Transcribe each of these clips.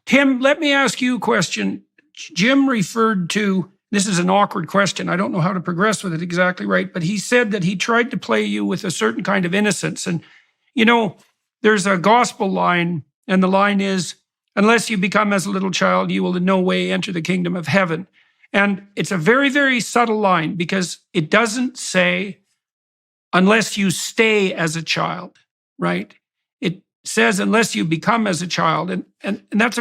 Tim, let me ask you a question. Jim referred to, this is an awkward question. I don't know how to progress with it exactly right, but he said that he tried to play you with a certain kind of innocence. And, there's a gospel line, and the line is, unless you become as a little child, you will in no way enter the kingdom of heaven. And it's a very, very subtle line because it doesn't say, unless you stay as a child, right? It says, unless you become as a child. And that's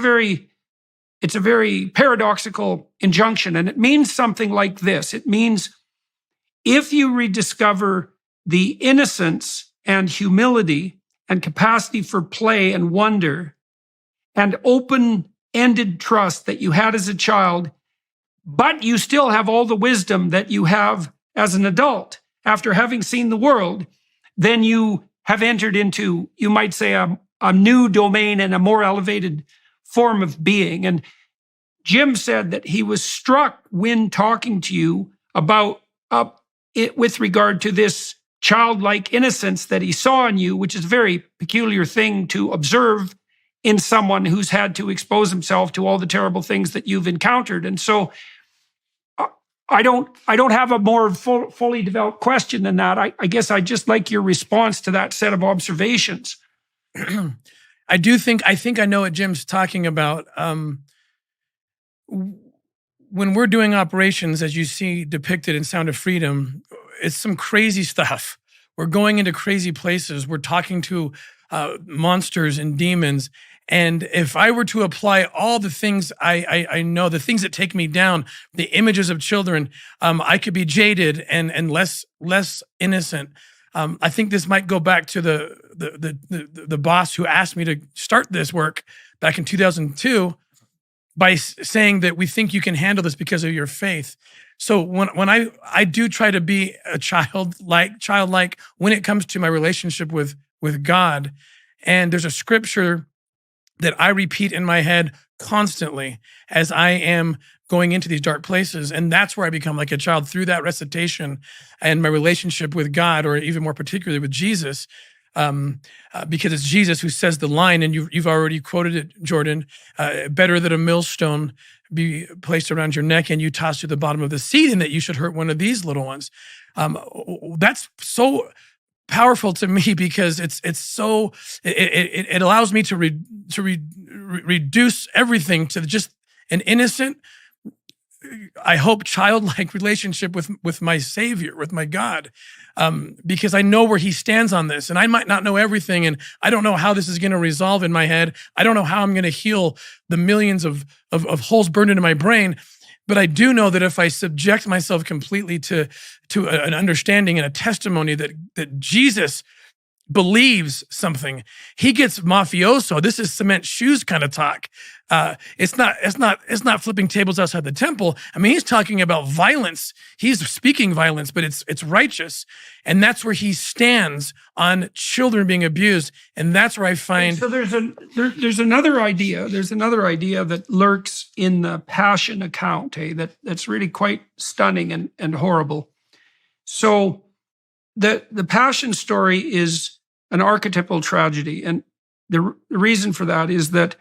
it's a very paradoxical injunction. And it means something like this. It means if you rediscover the innocence and humility and capacity for play and wonder and open-ended trust that you had as a child, but you still have all the wisdom that you have as an adult after having seen the world, then you have entered into, you might say, a new domain and a more elevated form of being. And Jim said that he was struck when talking to you about it with regard to this childlike innocence that he saw in you, which is a very peculiar thing to observe in someone who's had to expose himself to all the terrible things that you've encountered. And so I don't have a more fully developed question than that. I guess I just like your response to that set of observations. I think I know what Jim's talking about. When we're doing operations, as you see depicted in Sound of Freedom, it's some crazy stuff. We're going into crazy places. We're talking to monsters and demons. And if I were to apply all the things I know, the things that take me down, the images of children, I could be jaded and less innocent. I think this might go back to the boss who asked me to start this work back in 2002 by saying that we think you can handle this because of your faith. So when I do try to be a childlike when it comes to my relationship with God, and there's a scripture that I repeat in my head constantly as I am going into these dark places. And that's where I become like a child through that recitation and my relationship with God, or even more particularly with Jesus, because it's Jesus who says the line, and you've already quoted it, Jordan, better that a millstone be placed around your neck and you tossed to the bottom of the sea than that you should hurt one of these little ones. That's so powerful to me because it allows me to reduce everything to just an innocent, I hope, childlike relationship with my Savior, with my God, because I know where He stands on this, and I might not know everything, and I don't know how this is going to resolve in my head. I don't know how I'm going to heal the millions of holes burned into my brain, but I do know that if I subject myself completely to an understanding and a testimony that Jesus believes something, He gets mafioso. This is cement shoes kind of talk. It's not flipping tables outside the temple. I mean, He's talking about violence. He's speaking violence, but it's righteous. And that's where He stands on children being abused. And that's where I find. So there's another idea. There's another idea that lurks in the Passion account, that's really quite stunning and horrible. So the Passion story is an archetypal tragedy. And the reason for that is that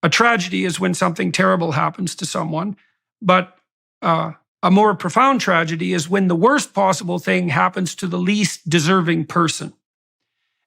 a tragedy is when something terrible happens to someone, but a more profound tragedy is when the worst possible thing happens to the least deserving person.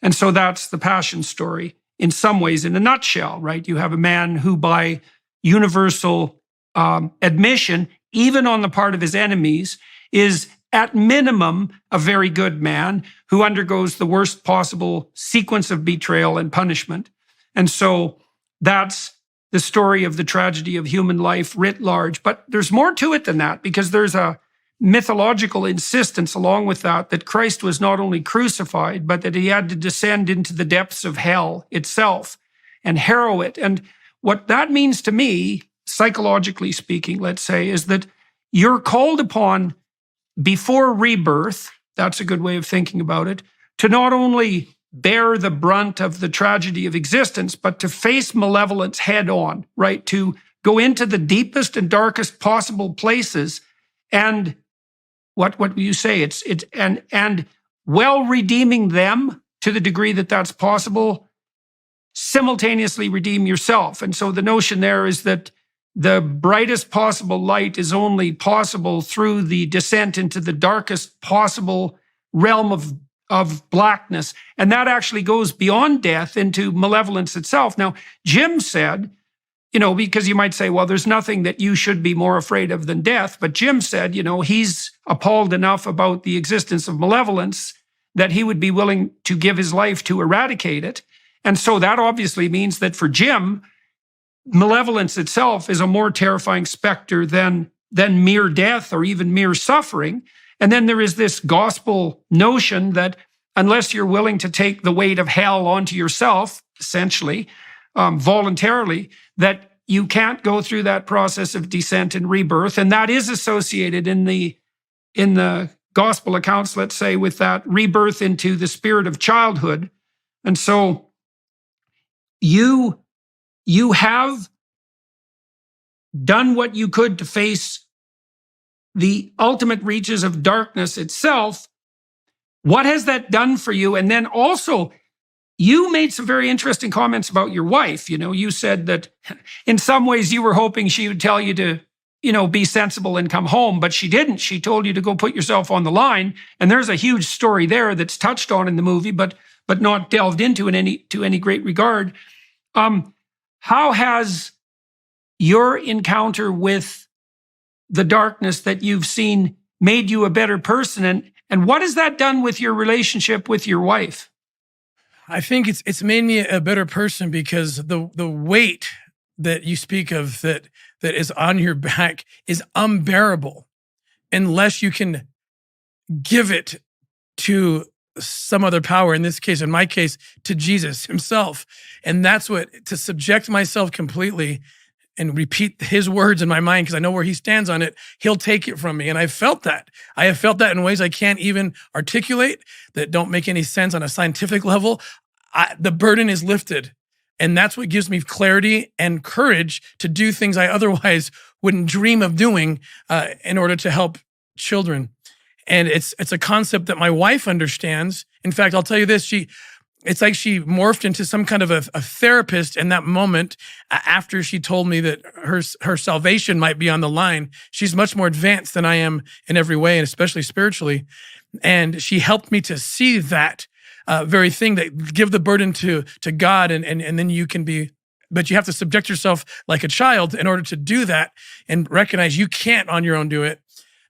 And so that's the Passion story in some ways, in a nutshell, right? You have a man who, by universal admission, even on the part of his enemies, is at minimum a very good man who undergoes the worst possible sequence of betrayal and punishment. And so that's the story of the tragedy of human life writ large. But there's more to it than that, because there's a mythological insistence along with that Christ was not only crucified, but that He had to descend into the depths of hell itself and harrow it. And what that means to me, psychologically speaking, let's say, is that you're called upon before rebirth, that's a good way of thinking about it, to not only bear the brunt of the tragedy of existence, but to face malevolence head on, right? To go into the deepest and darkest possible places, and what do you say? And while redeeming them to the degree that that's possible, simultaneously redeem yourself. And so the notion there is that the brightest possible light is only possible through the descent into the darkest possible realm of blackness. And that actually goes beyond death into malevolence itself. Now, Jim said, because you might say, well, there's nothing that you should be more afraid of than death. But Jim said, he's appalled enough about the existence of malevolence that he would be willing to give his life to eradicate it. And so that obviously means that for Jim, malevolence itself is a more terrifying specter than mere death or even mere suffering. And then there is this gospel notion that unless you're willing to take the weight of hell onto yourself, essentially, voluntarily, that you can't go through that process of descent and rebirth. And that is associated in the gospel accounts, let's say, with that rebirth into the spirit of childhood. And so you have done what you could to face the ultimate reaches of darkness itself. What has that done for you? And then also, you made some very interesting comments about your wife. You said that in some ways you were hoping she would tell you to, be sensible and come home, but she didn't. She told you to go put yourself on the line. And there's a huge story there that's touched on in the movie, but not delved into to any great regard. How has your encounter with the darkness that you've seen made you a better person? And what has that done with your relationship with your wife? I think it's made me a better person because the weight that you speak of that is on your back is unbearable unless you can give it to some other power, in my case, to Jesus himself. And that's to subject myself completely and repeat his words in my mind, because I know where he stands on it, he'll take it from me. And I felt that. I have felt that in ways I can't even articulate, that don't make any sense on a scientific level. The burden is lifted. And that's what gives me clarity and courage to do things I otherwise wouldn't dream of doing in order to help children. And it's a concept that my wife understands. In fact, I'll tell you this, it's like she morphed into some kind of a therapist in that moment after she told me that her salvation might be on the line. She's much more advanced than I am in every way, and especially spiritually. And she helped me to see that very thing, that give the burden to God, and then you can be, but you have to subject yourself like a child in order to do that and recognize you can't on your own do it.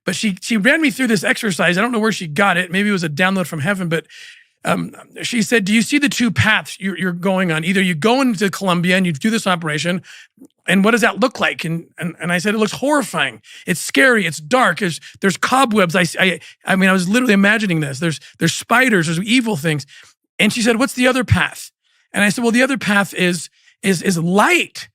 But she ran me through this exercise. I don't know where she got it. Maybe it was a download from heaven, but she said, do you see the two paths you're going on? Either you go into Colombia and you do this operation, and what does that look like? And I said, it looks horrifying. It's scary. It's dark. There's cobwebs. I was literally imagining this. There's spiders. There's evil things. And she said, what's the other path? And I said, well, the other path is light.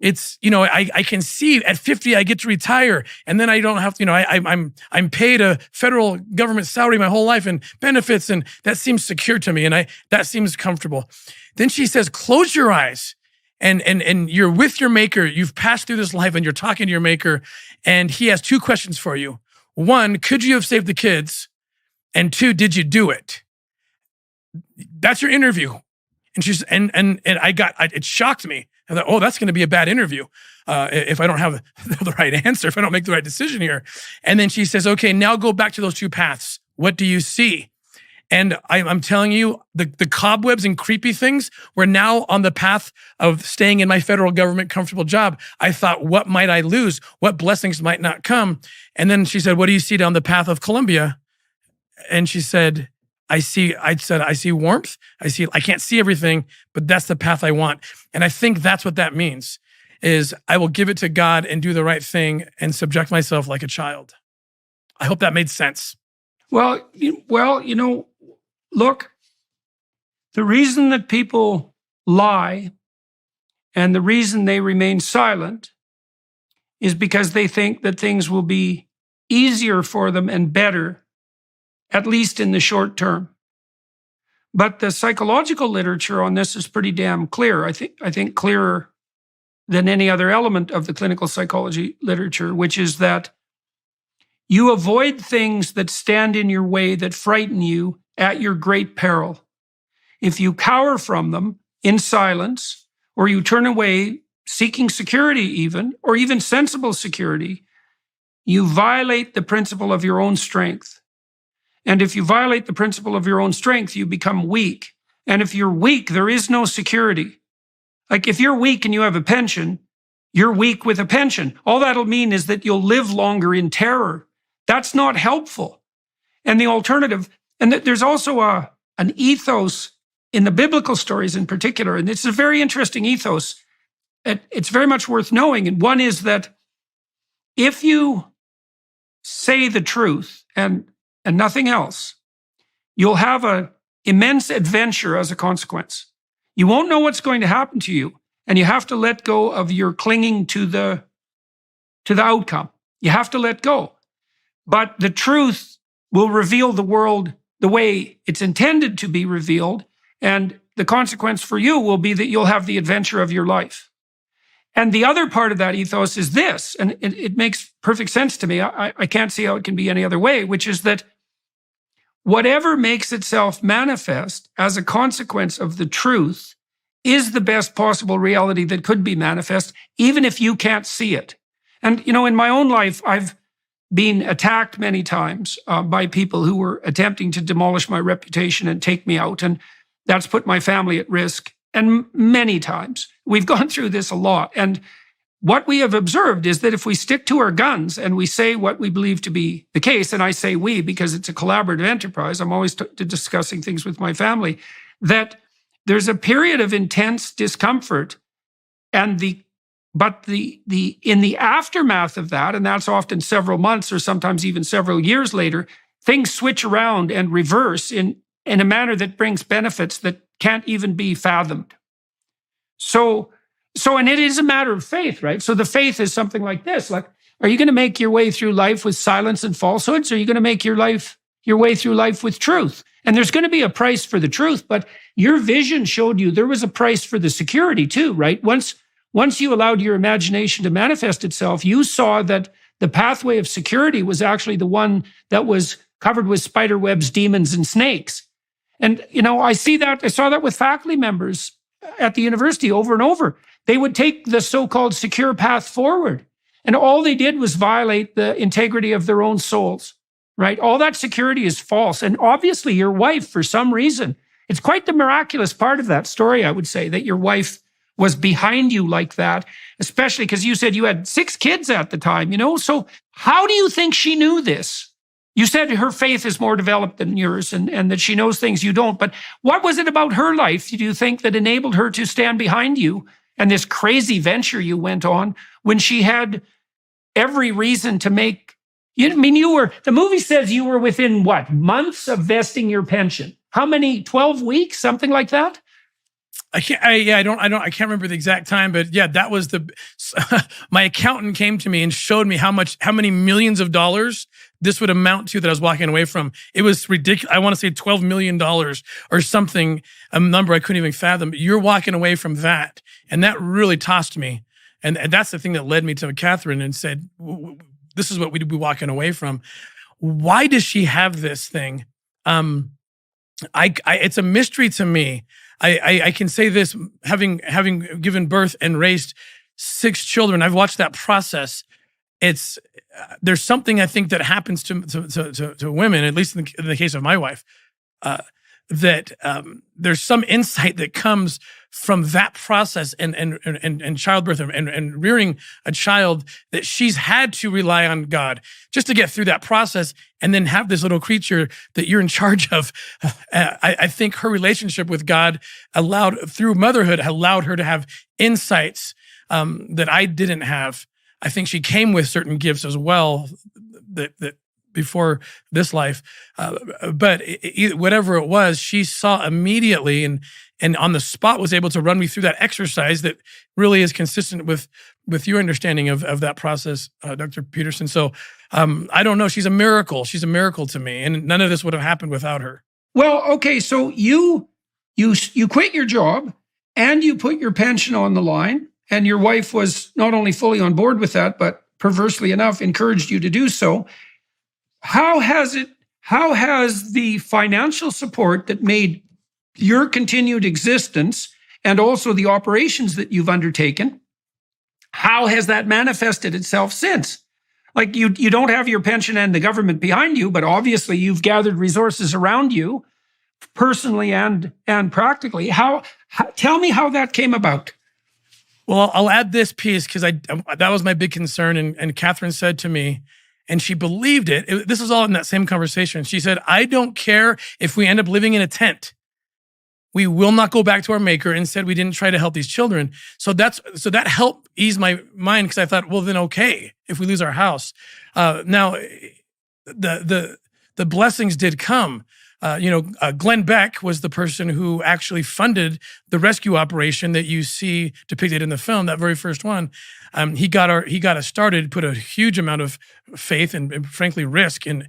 It's, I can see at 50, I get to retire, and then I don't have to, I'm paid a federal government salary my whole life and benefits, and that seems secure to me, and that seems comfortable. Then she says, close your eyes, and you're with your maker. You've passed through this life and you're talking to your maker, and he has two questions for you. One, could you have saved the kids? And two, did you do it? That's your interview. And she's, and it shocked me. I thought, oh, that's going to be a bad interview if I don't have the right answer, if I don't make the right decision here. And then she says, okay, now go back to those two paths. What do you see? And I'm telling you, the cobwebs and creepy things were now on the path of staying in my federal government comfortable job. I thought, what might I lose? What blessings might not come? And then she said, what do you see down the path of Colombia? And she said, I see warmth. I can't see everything, but that's the path I want. And I think that's what that means, is I will give it to God and do the right thing and subject myself like a child. I hope that made sense. Well, look, the reason that people lie and the reason they remain silent is because they think that things will be easier for them and better, at least in the short term. But the psychological literature on this is pretty damn clear. I think clearer than any other element of the clinical psychology literature, which is that you avoid things that stand in your way, that frighten you, at your great peril. If you cower from them, in silence, or you turn away seeking security even, or even sensible security, you violate the principle of your own strength. And if you violate the principle of your own strength, you become weak. And if you're weak, there is no security. Like if you're weak and you have a pension, you're weak with a pension. All that'll mean is that you'll live longer in terror. That's not helpful. And the alternative, and there's also an ethos in the biblical stories in particular, and it's a very interesting ethos. It's very much worth knowing. And one is that if you say the truth and nothing else, you'll have an immense adventure as a consequence. You won't know what's going to happen to you, and you have to let go of your clinging to the outcome. You have to let go. But the truth will reveal the world the way it's intended to be revealed, and the consequence for you will be that you'll have the adventure of your life. And the other part of that ethos is this, and it makes perfect sense to me. I can't see how it can be any other way, which is that whatever makes itself manifest as a consequence of the truth is the best possible reality that could be manifest, even if you can't see it. And, you know, in my own life, I've been attacked many times by people who were attempting to demolish my reputation and take me out. And that's put my family at risk. And many times we've gone through this a lot. And what we have observed is that if we stick to our guns and we say what we believe to be the case, and I say we because it's a collaborative enterprise, I'm always discussing things with my family, that there's a period of intense discomfort, and in the aftermath of that, and that's often several months or sometimes even several years later, things switch around and reverse in a manner that brings benefits that can't even be fathomed. So, and it is a matter of faith, right? So the faith is something like this: like, are you going to make your way through life with silence and falsehoods? Or are you going to make your way through life with truth? And there's going to be a price for the truth, but your vision showed you there was a price for the security too, right? Once you allowed your imagination to manifest itself, you saw that the pathway of security was actually the one that was covered with spider webs, demons, and snakes. And, you know, I saw that with faculty members at the university over and over. They would take the so-called secure path forward, and all they did was violate the integrity of their own souls, right? All that security is false. And obviously your wife, for some reason, it's quite the miraculous part of that story, I would say, that your wife was behind you like that, especially because you said you had 6 kids at the time, you know? So how do you think she knew this? You said her faith is more developed than yours and that she knows things you don't. But what was it about her life, do you think, that enabled her to stand behind you and this crazy venture you went on when she had every reason to make? I mean, the movie says you were within what, months of vesting your pension? How many, 12 weeks, something like that? I can't remember the exact time, but yeah, that was my accountant came to me and showed me how many millions of dollars this would amount to that I was walking away from. It was ridiculous. I want to say $12 million or something, a number I couldn't even fathom. You're walking away from that. And that really tossed me. And that's the thing that led me to Catherine and said, this is what we'd be walking away from. Why does she have this thing? It's a mystery to me. I can say this, having given birth and raised 6 children, I've watched that process. There's something I think that happens to women, at least in the case of my wife, that there's some insight that comes from that process and childbirth and rearing a child, that she's had to rely on God just to get through that process and then have this little creature that you're in charge of. I think her relationship with God through motherhood allowed her to have insights that I didn't have. I think she came with certain gifts as well that before this life, but whatever it was, she saw immediately and on the spot was able to run me through that exercise that really is consistent with your understanding of that process, Dr. Peterson. So I don't know. She's a miracle. She's a miracle to me, and none of this would have happened without her. Well, okay, so you quit your job and you put your pension on the line, and your wife was not only fully on board with that, but perversely enough encouraged you to do so. How has the financial support that made your continued existence and also the operations that you've undertaken, how has that manifested itself since? Like you don't have your pension and the government behind you, but obviously you've gathered resources around you, personally and practically. Tell me how that came about. Well, I'll add this piece because that was my big concern. And Catherine said to me, and she believed it. This is all in that same conversation. She said, I don't care if we end up living in a tent. We will not go back to our maker. Instead, we didn't try to help these children. So that helped ease my mind because I thought, well, then okay, if we lose our house. Now, the blessings did come. Glenn Beck was the person who actually funded the rescue operation that you see depicted in the film, that very first one. He got us started, put a huge amount of faith and frankly risk in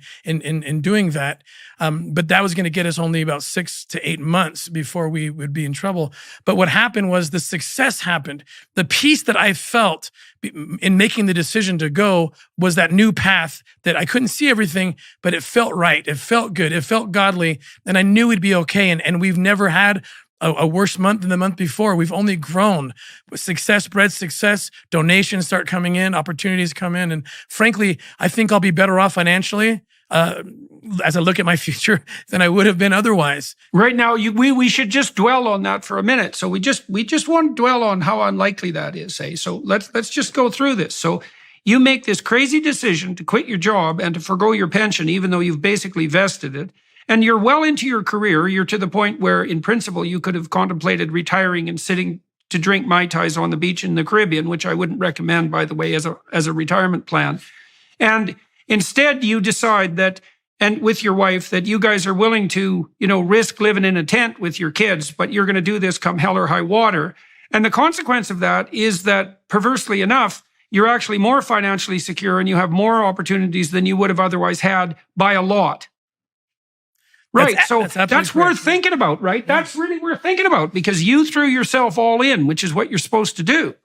doing that. But that was going to get us only about 6 to 8 months before we would be in trouble. But what happened was the success happened. The peace that I felt in making the decision to go was that new path that I couldn't see everything, but it felt right. It felt good. It felt godly. And I knew we'd be okay. And we've never had a worse month than the month before. We've only grown. Success breeds success. Donations start coming in. Opportunities come in. And frankly, I think I'll be better off financially as I look at my future than I would have been otherwise. Right now, we should just dwell on that for a minute. So we just want to dwell on how unlikely that is. So let's just go through this. So you make this crazy decision to quit your job and to forgo your pension, even though you've basically vested it. And you're well into your career. You're to the point where, in principle, you could have contemplated retiring and sitting to drink Mai Tais on the beach in the Caribbean, which I wouldn't recommend, by the way, as a retirement plan. And instead, you decide that, and with your wife, that you guys are willing to, risk living in a tent with your kids, but you're going to do this come hell or high water. And the consequence of that is that, perversely enough, you're actually more financially secure and you have more opportunities than you would have otherwise had by a lot. Right. That's worth thinking about, right? That's really worth thinking about because you threw yourself all in, which is what you're supposed to do.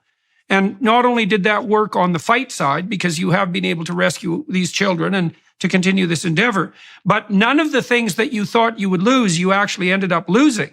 And not only did that work on the fight side, because you have been able to rescue these children and to continue this endeavor, but none of the things that you thought you would lose, you actually ended up losing.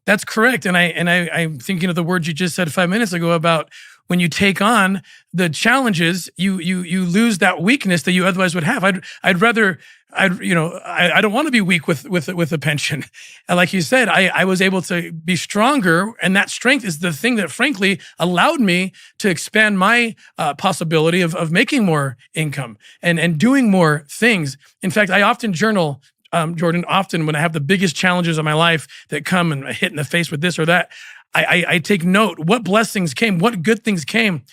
That's correct. And I'm thinking of the words you just said 5 minutes ago about when you take on the challenges, you lose that weakness that you otherwise would have. I don't want to be weak with a pension. And like you said, I was able to be stronger, and that strength is the thing that frankly allowed me to expand my possibility of making more income and doing more things. In fact, I often journal, Jordan, often when I have the biggest challenges of my life that come and I hit in the face with this or that, I take note, what blessings came, what good things came.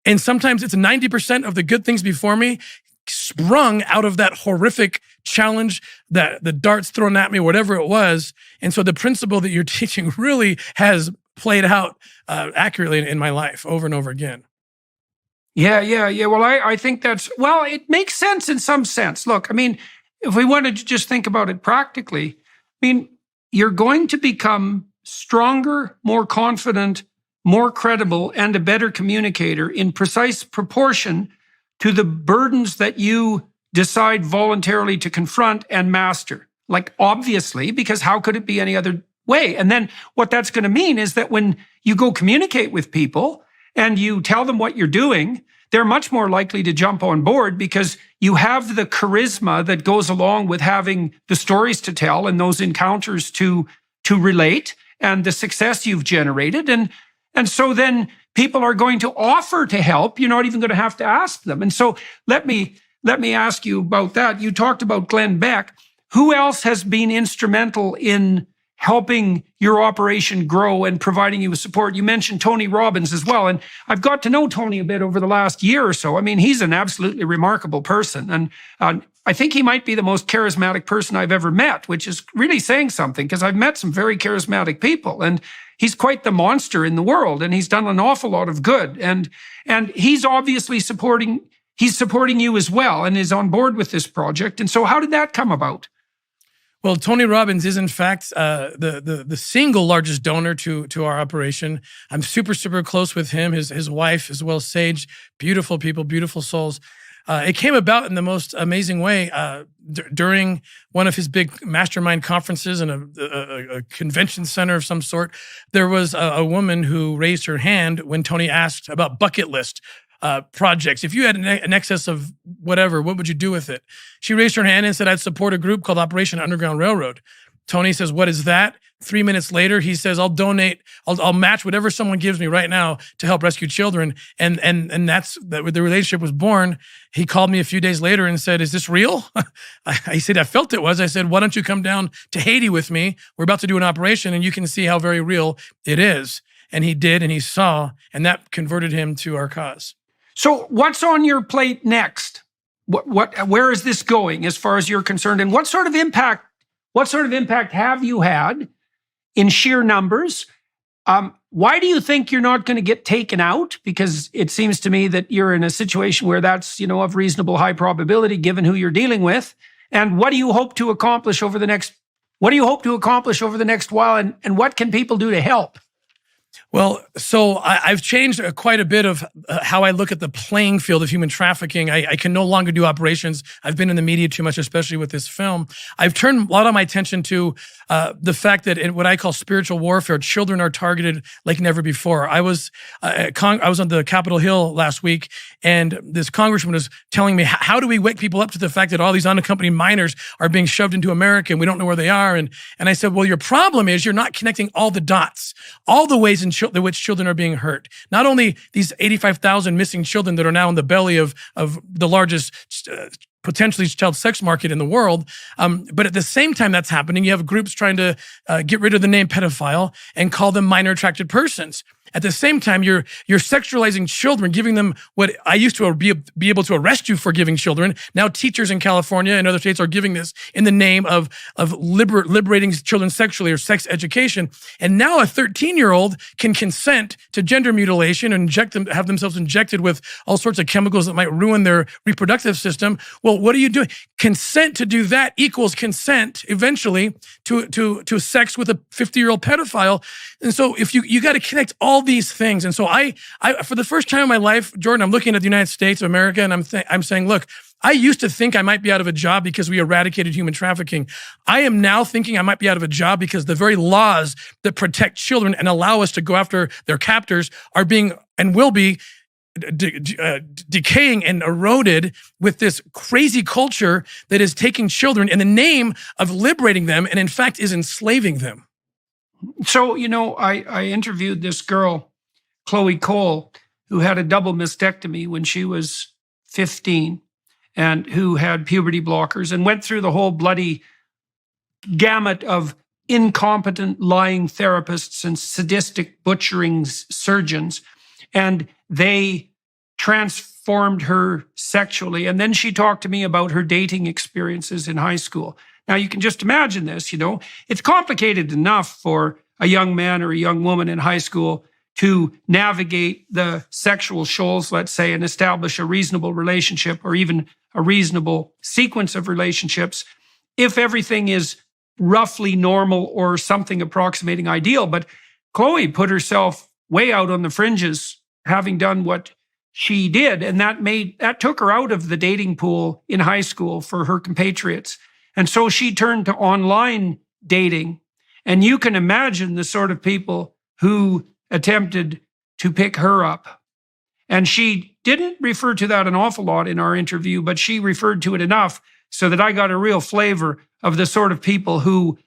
And sometimes it's 90% of the good things before me sprung out of that horrific challenge, that the darts thrown at me, whatever it was. And so the principle that you're teaching really has played out accurately in my life over and over again. Yeah. Well, I think it makes sense in some sense. Look, if we wanted to just think about it practically, you're going to become stronger, more confident, more credible, and a better communicator in precise proportion to the burdens that you decide voluntarily to confront and master. Like, obviously, because how could it be any other way? And then what that's going to mean is that when you go communicate with people and you tell them what you're doing, they're much more likely to jump on board because you have the charisma that goes along with having the stories to tell and those encounters to relate and the success you've generated. And so then people are going to offer to help. You're not even going to have to ask them. And so let me ask you about that. You talked about Glenn Beck. Who else has been instrumental in helping your operation grow and providing you with support? You mentioned Tony Robbins as well. And I've got to know Tony a bit over the last year or so. He's an absolutely remarkable person. And I think he might be the most charismatic person I've ever met, which is really saying something because I've met some very charismatic people. And he's quite the monster in the world. And he's done an awful lot of good. And he's obviously supporting you as well and is on board with this project. And so how did that come about? Well, Tony Robbins is in fact the single largest donor to our operation. I'm super close with him, his wife as well, Sage. Beautiful people, beautiful souls. It came about in the most amazing way. During one of his big mastermind conferences in a convention center of some sort, there was a woman who raised her hand when Tony asked about bucket list projects. If you had an excess of whatever, what would you do with it? She raised her hand and said, I'd support a group called Operation Underground Railroad. Tony says, what is that? 3 minutes later, he says, I'll donate, I'll match whatever someone gives me right now to help rescue children. And that's the relationship was born. He called me a few days later and said, is this real? I said, I felt it was. I said, why don't you come down to Haiti with me? We're about to do an operation and you can see how very real it is. And he did, and he saw, and that converted him to our cause. So what's on your plate next? Where is this going as far as you're concerned? And what sort of impact have you had in sheer numbers? Why do you think you're not going to get taken out? Because it seems to me that you're in a situation where that's, of reasonable high probability given who you're dealing with. And what do you hope to accomplish over the next while? And what can people do to help? Well, so I've changed quite a bit of how I look at the playing field of human trafficking. I can no longer do operations. I've been in the media too much, especially with this film. I've turned a lot of my attention to the fact that in what I call spiritual warfare, children are targeted like never before. I was on the Capitol Hill last week, and this congressman was telling me, how do we wake people up to the fact that all these unaccompanied minors are being shoved into America and we don't know where they are? And I said, well, your problem is you're not connecting all the dots, all the ways in which children are being hurt. Not only these 85,000 missing children that are now in the belly of the largest potentially child sex market in the world, but at the same time that's happening, you have groups trying to get rid of the name pedophile and call them minor attracted persons. At the same time, you're sexualizing children, giving them what I used to be able to arrest you for giving children. Now teachers in California and other states are giving this in the name of liberating children sexually or sex education. And now a 13-year-old can consent to gender mutilation and have themselves injected with all sorts of chemicals that might ruin their reproductive system. Well, what are you doing? Consent to do that equals consent eventually to sex with a 50-year-old pedophile. And so if you got to connect all these things. And so I for the first time in my life, Jordan, I'm looking at the United States of America and I'm saying, look, I used to think I might be out of a job because we eradicated human trafficking. I am now thinking I might be out of a job because the very laws that protect children and allow us to go after their captors are being and will be decaying and eroded with this crazy culture that is taking children in the name of liberating them and in fact is enslaving them. So, I interviewed this girl, Chloe Cole, who had a double mastectomy when she was 15 and who had puberty blockers and went through the whole bloody gamut of incompetent lying therapists and sadistic butchering surgeons. And they transformed her sexually. And then she talked to me about her dating experiences in high school. Now, you can just imagine this, it's complicated enough for a young man or a young woman in high school to navigate the sexual shoals, let's say, and establish a reasonable relationship or even a reasonable sequence of relationships if everything is roughly normal or something approximating ideal. But Chloe put herself way out on the fringes, having done what she did, and that took her out of the dating pool in high school for her compatriots. And so she turned to online dating. And you can imagine the sort of people who attempted to pick her up. And she didn't refer to that an awful lot in our interview, but she referred to it enough so that I got a real flavor of the sort of people who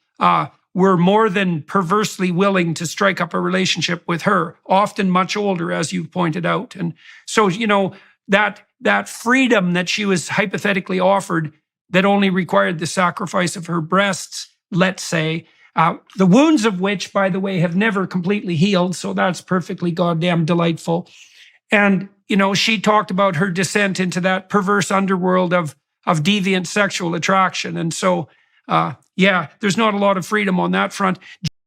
were more than perversely willing to strike up a relationship with her, often much older, as you've pointed out. And so, that freedom that she was hypothetically offered that only required the sacrifice of her breasts, let's say, the wounds of which, by the way, have never completely healed. So that's perfectly goddamn delightful. And, she talked about her descent into that perverse underworld of deviant sexual attraction. And so, there's not a lot of freedom on that front.